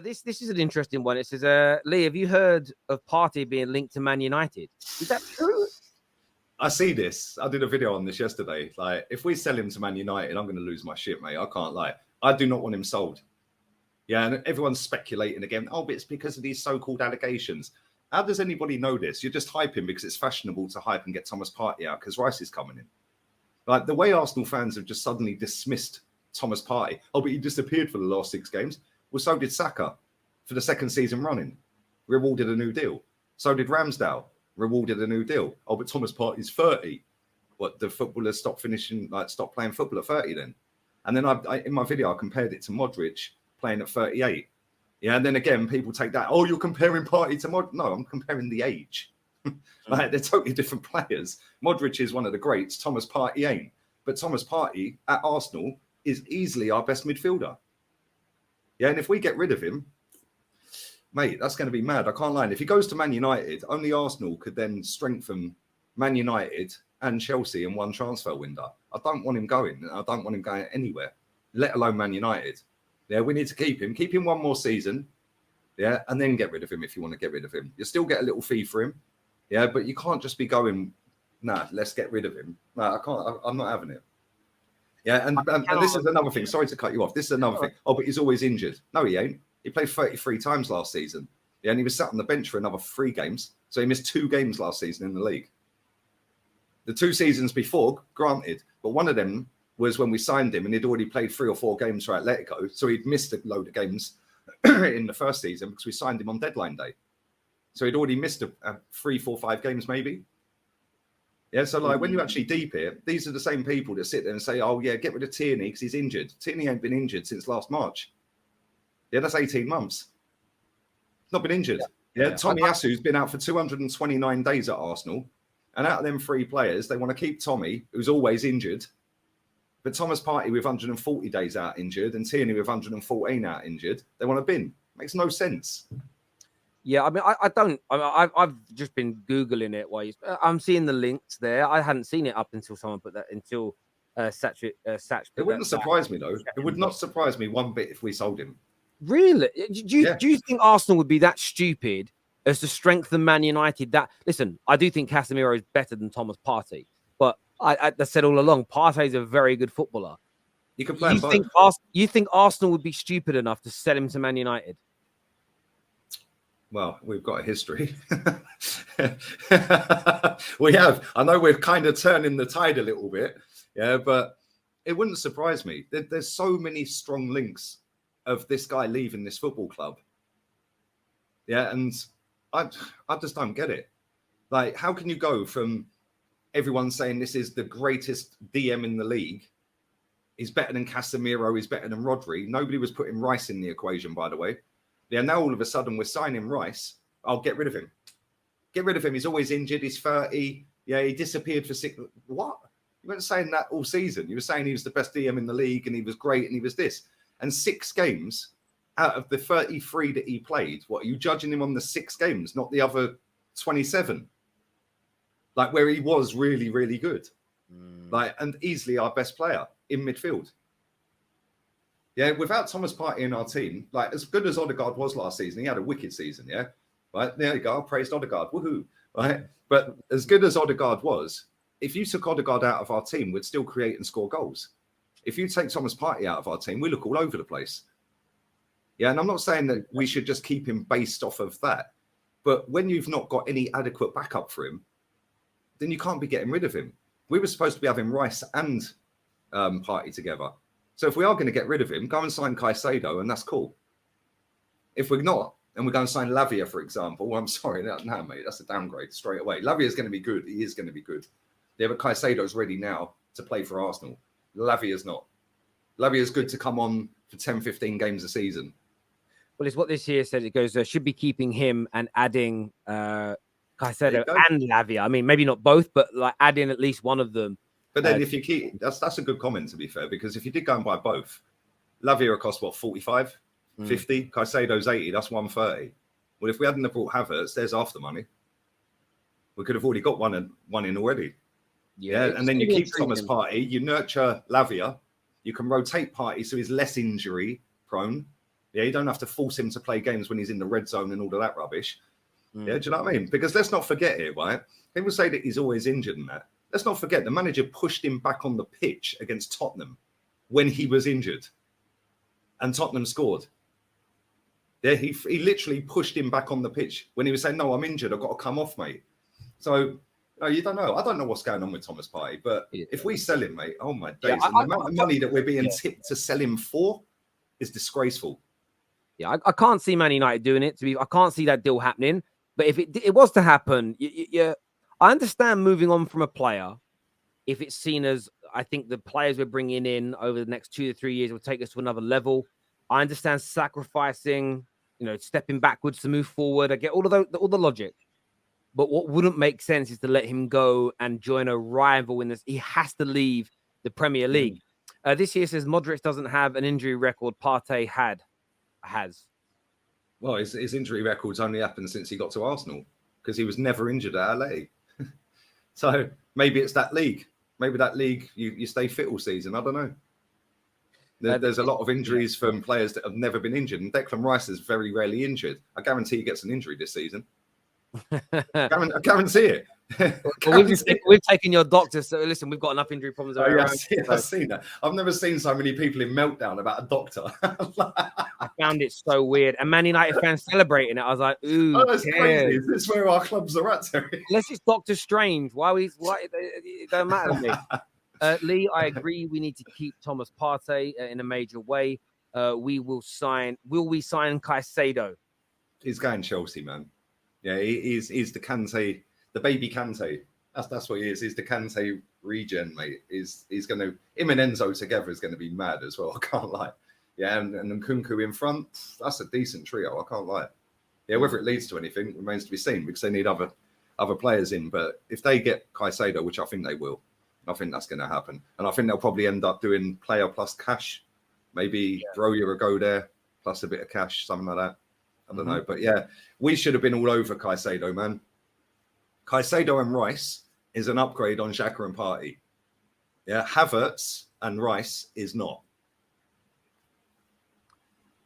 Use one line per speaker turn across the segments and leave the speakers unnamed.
This is an interesting one. It says, Lee, have you heard of Partey being linked to Man United? Is that true?
I see this. I did a video on this yesterday. Like, if we sell him to Man United, I'm going to lose my shit, mate. I can't lie. I do not want him sold. Yeah, and everyone's speculating again. Oh, but it's because of these so-called allegations. How does anybody know this? You're just hyping because it's fashionable to hype and get Thomas Partey out because Rice is coming in. Like, the way Arsenal fans have just suddenly dismissed Thomas Partey. Oh, but he disappeared for the last 6 games. Well, so did Saka for the 2nd season running. Rewarded a new deal. So did Ramsdale. Rewarded a new deal. Oh, but Thomas Partey's 30. What, the footballers stop playing football at 30 then? And then I in my video, I compared it to Modric playing at 38. Yeah, and then again, people take that. Oh, you're comparing Partey to Modric. No, I'm comparing the age. Like, they're totally different players. Modric is one of the greats. Thomas Partey ain't. But Thomas Partey at Arsenal is easily our best midfielder. Yeah, and if we get rid of him, mate, that's going to be mad. I can't lie. And if he goes to Man United, only Arsenal could then strengthen Man United and Chelsea in one transfer window. I don't want him going. I don't want him going anywhere, let alone Man United. Yeah, we need to keep him. Keep him one more season. Yeah, and then get rid of him if you want to get rid of him. You still get a little fee for him. Yeah, but you can't just be going, nah, let's get rid of him. No, I can't. I'm not having it. Yeah, and this is another thing. Sorry to cut you off. This is another thing. Oh, but he's always injured. No, he ain't. He played 33 times last season. Yeah, and he was sat on the bench for another 3 games. So he missed 2 games last season in the league. The 2 seasons before, granted, but one of them was when we signed him and he'd already played 3 or 4 games for Atletico. So he'd missed a load of games in the first season because we signed him on deadline day. So he'd already missed 3, 4, 5 games maybe. Yeah, so like when you actually deep it, these are the same people that sit there and say, oh yeah, get rid of Tierney because he's injured. Tierney ain't been injured since last March. Yeah, that's 18 months. Not been injured. Yeah, Tommy Asu's been out for 229 days at Arsenal. And out of them 3 players, they want to keep Tommy, who's always injured. But Thomas Partey with 140 days out injured and Tierney with 114 out injured, they want to bin. Makes no sense.
Yeah, I mean, I've just been Googling it while I'm seeing the links there. I hadn't seen it up until someone put that, until Satch. It
wouldn't surprise me, though. It would not surprise me one bit if we sold him.
Really? Do you think Arsenal would be that stupid as to strengthen Man United? Listen, I do think Casemiro is better than Thomas Partey, but I said all along, Partey is a very good footballer.
You can play
you think Arsenal would be stupid enough to sell him to Man United?
Well, we've got a history. We have. I know we're kind of turning the tide a little bit, yeah, but it wouldn't surprise me. There's so many strong links of this guy leaving this football club. Yeah, and I just don't get it. Like, how can you go from everyone saying this is the greatest DM in the league? He's better than Casemiro, he's better than Rodri. Nobody was putting Rice in the equation, by the way. Yeah, now all of a sudden we're signing Rice. I'll get rid of him. Get rid of him. He's always injured. He's 30. Yeah, he disappeared for 6. What? You weren't saying that all season. You were saying he was the best DM in the league and he was great and he was this. And 6 games out of the 33 that he played, what, are you judging him on the 6 games, not the other 27? Like, where he was really, really good. Like, and easily our best player in midfield. Yeah, without Thomas Partey in our team, like, as good as Odegaard was last season, he had a wicked season, yeah? Right, there you go, I praised Odegaard, woohoo, right? But as good as Odegaard was, if you took Odegaard out of our team, we'd still create and score goals. If you take Thomas Partey out of our team, we look all over the place. Yeah, and I'm not saying that we should just keep him based off of that, but when you've not got any adequate backup for him, then you can't be getting rid of him. We were supposed to be having Rice and Partey together. So if we are going to get rid of him, go and sign Caicedo, and that's cool. If we're not, and we're going to sign Lavia, for example, well, I'm sorry, no, mate, that's a downgrade straight away. Lavia is going to be good. He is going to be good. Yeah, but Caicedo's ready now to play for Arsenal. Lavia's not. Lavia's good to come on for 10, 15 games a season.
Well, it's what this here said. It goes, should be keeping him and adding Caicedo and Lavia. I mean, maybe not both, but like adding at least one of them.
But then if you keep, that's a good comment, to be fair, because if you did go and buy both, Lavia will cost, what, 45, 50? Caicedo's 80, that's 130. Well, if we hadn't brought Havertz, there's half the money. We could have already got one in already. Yeah, and then you keep Thomas Partey, you nurture Lavia, you can rotate Partey so he's less injury prone. Yeah, you don't have to force him to play games when he's in the red zone and all of that rubbish. Yeah, do you know what I mean? Because let's not forget here, right? People say that he's always injured and that. Let's not forget the manager pushed him back on the pitch against Tottenham when he was injured, and Tottenham scored. Yeah, he literally pushed him back on the pitch when he was saying, "No, I'm injured. I've got to come off, mate." So you don't know. I don't know what's going on with Thomas Partey, but if we sell him, mate, oh my days, and the amount of money that we're being tipped to sell him for is disgraceful.
Yeah, I can't see Man United doing it. I can't see that deal happening. But if it was to happen, I understand moving on from a player if it's seen as, I think the players we're bringing in over the next 2 to 3 years will take us to another level. I understand sacrificing, stepping backwards to move forward. I get all the logic. But what wouldn't make sense is to let him go and join a rival in this. He has to leave the Premier League. This year says Modric doesn't have an injury record. Partey has.
Well, his injury record's only happened since he got to Arsenal because he was never injured at LA. So maybe it's that league. Maybe that league, you stay fit all season. I don't know. There's a lot of injuries from players that have never been injured. And Declan Rice is very rarely injured. I guarantee he gets an injury this season. I guarantee it.
Well, we've taken your doctor, so listen, we've got enough injury problems.
I've seen that. I've never seen so many people in meltdown about a doctor.
I found it so weird. And Man United fans celebrating it. I was like, ooh,
that's crazy. This is where our clubs are at, Terry.
Unless it's Doctor Strange. Why it don't matter to me. Lee, I agree. We need to keep Thomas Partey in a major way. Will we sign Caicedo?
He's going Chelsea, man. Yeah, he's the Kante, the baby Kante. That's what he is. He's the Kante regen, mate. He's gonna, him and Enzo together is gonna be mad as well. I can't lie. Yeah, and Nkunku in front, that's a decent trio. I can't lie. Yeah, whether it leads to anything remains to be seen because they need other players in. But if they get Caicedo, which I think they will, I think that's going to happen. And I think they'll probably end up doing player plus cash. Maybe throw you a go there, plus a bit of cash, something like that. I don't know. But yeah, we should have been all over Caicedo, man. Caicedo and Rice is an upgrade on Xhaka and Partey. Yeah, Havertz and Rice is not.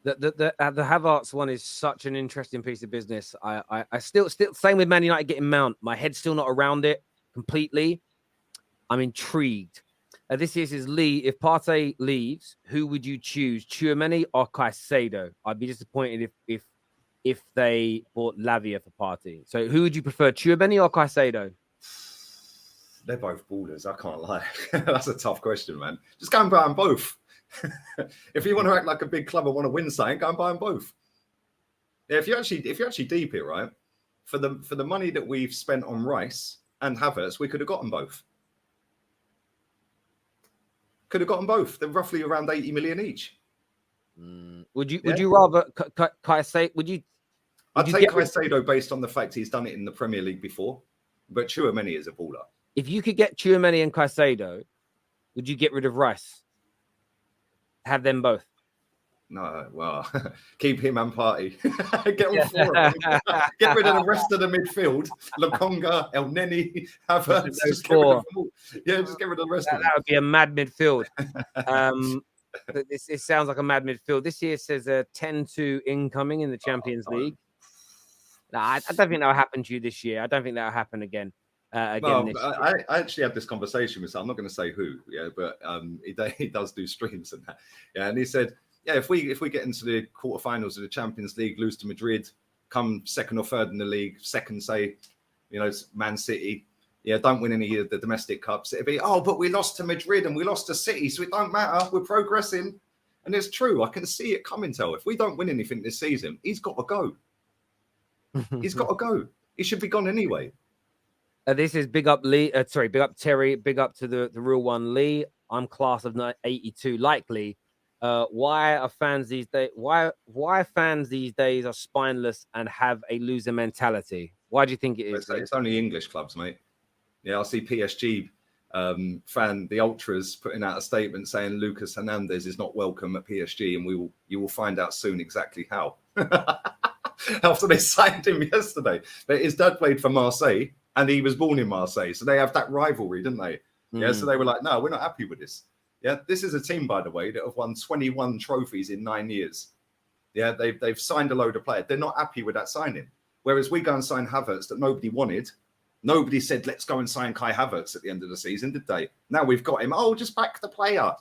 The Havertz one is such an interesting piece of business. I still same with Man United getting Mount. My head's still not around it completely. I'm intrigued. This here says Lee. If Partey leaves, who would you choose, Tchouaméni or Caicedo? I'd be disappointed if they bought Lavia for Partey. So who would you prefer, Tchouaméni or Caicedo?
They're both ballers. I can't lie. That's a tough question, man. Just go and buy them both. If you want to act like a big club and want to win something, go and buy them both. Yeah, if you're actually deep here, right? For the money that we've spent on Rice and Havertz, we could have got them both. Could have gotten both. They're roughly around 80 million each.
Would you rather Caicedo?
I'd take Caicedo based on the fact he's done it in the Premier League before, but Tchouaméni is a baller.
If you could get Tchouaméni and Caicedo, would you get rid of Rice? Have them both?
No, well, keep him and Partey. Get all four of them. Get rid of the rest of the midfield. Lokonga, El Neni, Havertz. Just get rid of them all. Yeah, just get rid of the rest of them.
That would be a mad midfield. It sounds like a mad midfield. This year says 10-2 incoming in the Champions League. No, I don't think that will happen to you this year. I don't think that will happen again.
I actually had this conversation with someone. I'm not going to say who, but he does do streams and that. Yeah, and he said, yeah, if we get into the quarterfinals of the Champions League, lose to Madrid, come second or third in the league, second, say, Man City, don't win any of the domestic cups, it'd be, but we lost to Madrid and we lost to City, so it don't matter, we're progressing. And it's true, I can see it coming, Tel. If we don't win anything this season, he's got to go. He's got to go. He should be gone anyway.
This is big up Lee. Big up Terry. Big up to the real one, Lee. I'm class of 82, likely. Why are fans these days? Why fans these days are spineless and have a loser mentality? Why do you think it is?
It's only English clubs, mate. Yeah, I see PSG fan, the ultras, putting out a statement saying Lucas Hernandez is not welcome at PSG, and you will find out soon exactly how. After they signed him yesterday, but his dad played for Marseille. And he was born in Marseille. So they have that rivalry, didn't they? Yeah. So they were like, no, we're not happy with this. Yeah. This is a team, by the way, that have won 21 trophies in 9 years. Yeah, they've signed a load of players. They're not happy with that signing. Whereas we go and sign Havertz that nobody wanted. Nobody said, let's go and sign Kai Havertz at the end of the season, did they? Now we've got him. Oh, just back the player.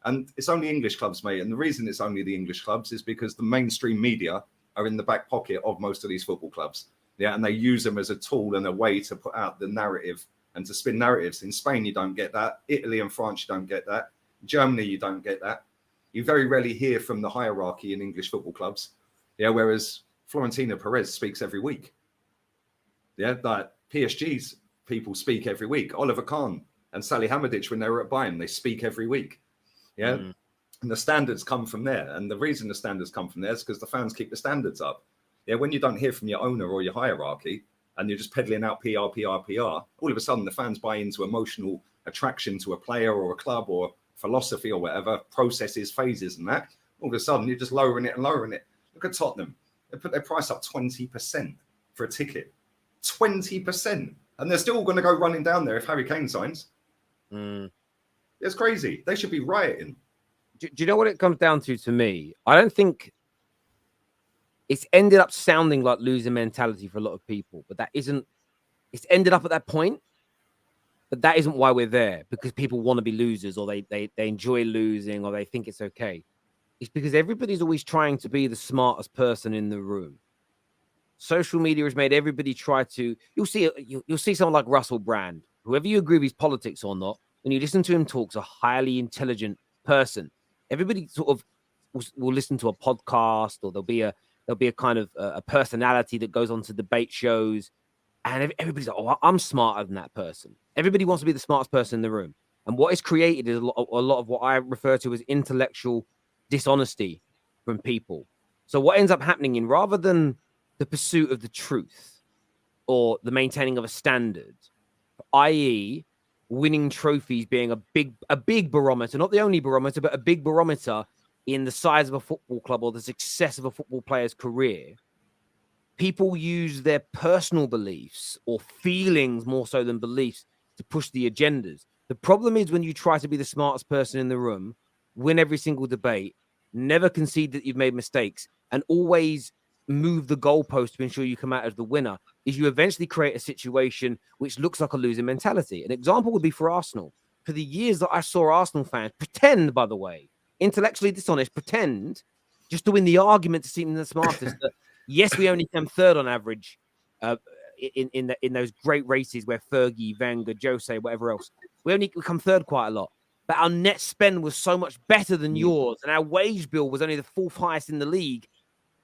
And it's only English clubs, mate. And the reason it's only the English clubs is because the mainstream media are in the back pocket of most of these football clubs. Yeah, and they use them as a tool and a way to put out the narrative and to spin narratives. In Spain, you don't get that. Italy and France, you don't get that. Germany, you don't get that. You very rarely hear from the hierarchy in English football clubs. Yeah, whereas Florentino Perez speaks every week. Yeah, like PSG's people speak every week. Oliver Kahn and Salihamidzic, when they were at Bayern, they speak every week. Yeah, and the standards come from there. And the reason the standards come from there is because the fans keep the standards up. Yeah, when you don't hear from your owner or your hierarchy and you're just peddling out PR, all of a sudden the fans buy into emotional attraction to a player or a club or philosophy or whatever, processes, phases and that. All of a sudden you're just lowering it and lowering it. Look at Tottenham. They put their price up 20% for a ticket. 20%. And they're still going to go running down there if Harry Kane signs. It's crazy. They should be rioting.
Do you know what it comes down to me? I don't think it's ended up sounding like losing mentality for a lot of people, but that isn't, it's ended up at that point, but that isn't why we're there, because people want to be losers or they enjoy losing or they think it's okay. It's because everybody's always trying to be the smartest person in the room. Social media has made everybody try to, you'll see someone like Russell Brand, whoever you agree with his politics or not, when you listen to him talk, a highly intelligent person. Everybody sort of will listen to a podcast, or there'll be a kind of a personality that goes on to debate shows, and everybody's like, oh, I'm smarter than that person. Everybody wants to be the smartest person in the room. And what is created is a lot of what I refer to as intellectual dishonesty from people. So what ends up happening rather than the pursuit of the truth or the maintaining of a standard, i.e. winning trophies being a big barometer, not the only barometer, but a big barometer in the size of a football club or the success of a football player's career, people use their personal beliefs or feelings more so than beliefs to push the agendas. The problem is when you try to be the smartest person in the room, win every single debate, never concede that you've made mistakes, and always move the goalpost to ensure you come out as the winner, is you eventually create a situation which looks like a losing mentality. An example would be for Arsenal. For the years that I saw Arsenal fans pretend, by the way, intellectually dishonest, pretend just to win the argument to seem the smartest, that yes, we only came third on average in those great races where Fergie, Wenger, Jose, whatever else. We come third quite a lot. But our net spend was so much better than yours, and our wage bill was only the fourth highest in the league.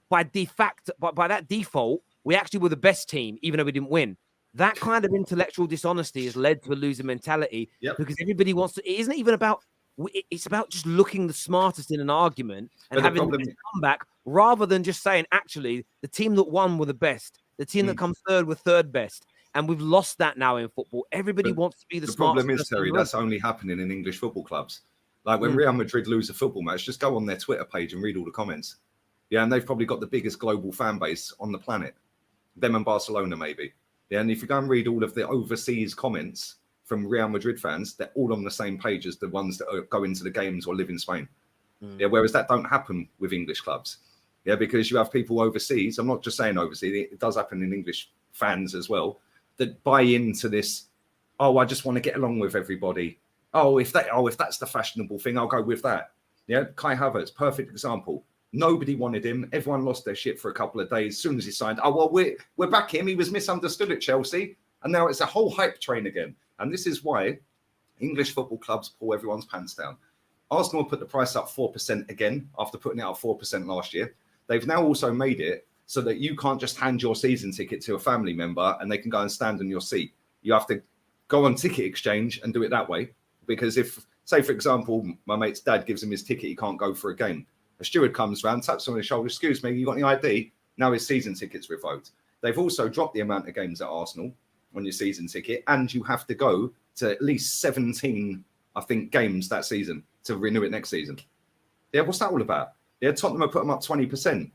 By that default, we actually were the best team, even though we didn't win. That kind of intellectual dishonesty has led to a loser mentality, because everybody wants to. It isn't even about. It's about just looking the smartest in an argument and having the best comeback, rather than just saying, actually, the team that won were the best. The team that comes third were third best. And we've lost that now in football. Everybody wants to be the smartest.
The problem is, Terry, that's only happening in English football clubs. Like when Real Madrid lose a football match, just go on their Twitter page and read all the comments. Yeah, and they've probably got the biggest global fan base on the planet. Them and Barcelona, maybe. Yeah, and if you go and read all of the overseas comments from Real Madrid fans, they're all on the same page as the ones that go into the games or live in Spain. Yeah, whereas that don't happen with English clubs. Yeah, because you have people overseas. I'm not just saying overseas. It does happen in English fans as well, that buy into this. Oh, I just want to get along with everybody. If that's the fashionable thing, I'll go with that. Yeah, Kai Havertz, perfect example. Nobody wanted him. Everyone lost their shit for a couple of days. As soon as he signed, we're back him. He was misunderstood at Chelsea, and now it's a whole hype train again. And this is why English football clubs pull everyone's pants down. Arsenal put the price up 4% again after putting it up 4% last year. They've now also made it so that you can't just hand your season ticket to a family member and they can go and stand on your seat. You have to go on ticket exchange and do it that way. Because if, say, for example, my mate's dad gives him his ticket, he can't go for a game. A steward comes around, taps on his shoulder, excuse me, you got any ID? Now his season ticket's revoked. They've also dropped the amount of games at Arsenal on your season ticket, and you have to go to at least 17, I think, games that season to renew it next season. Yeah, what's that all about? Yeah, Tottenham have put them up 20%.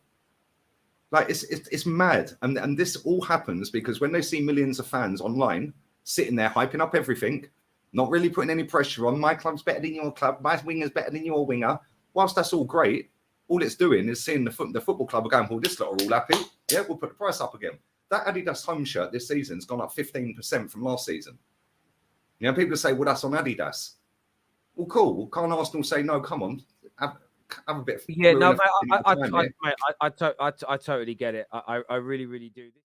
Like, it's mad. And this all happens because when they see millions of fans online sitting there hyping up everything, not really putting any pressure on, my club's better than your club, my winger's better than your winger, whilst that's all great, all it's doing is seeing the football club are going, well, this lot are all happy. Yeah, we'll put the price up again. That Adidas home shirt this season's gone up 15% from last season. You know, people say, well, that's on Adidas. Well, cool. Can't Arsenal say, no, come on, have a bit of...
Yeah, no, mate, I totally get it. I really, really do.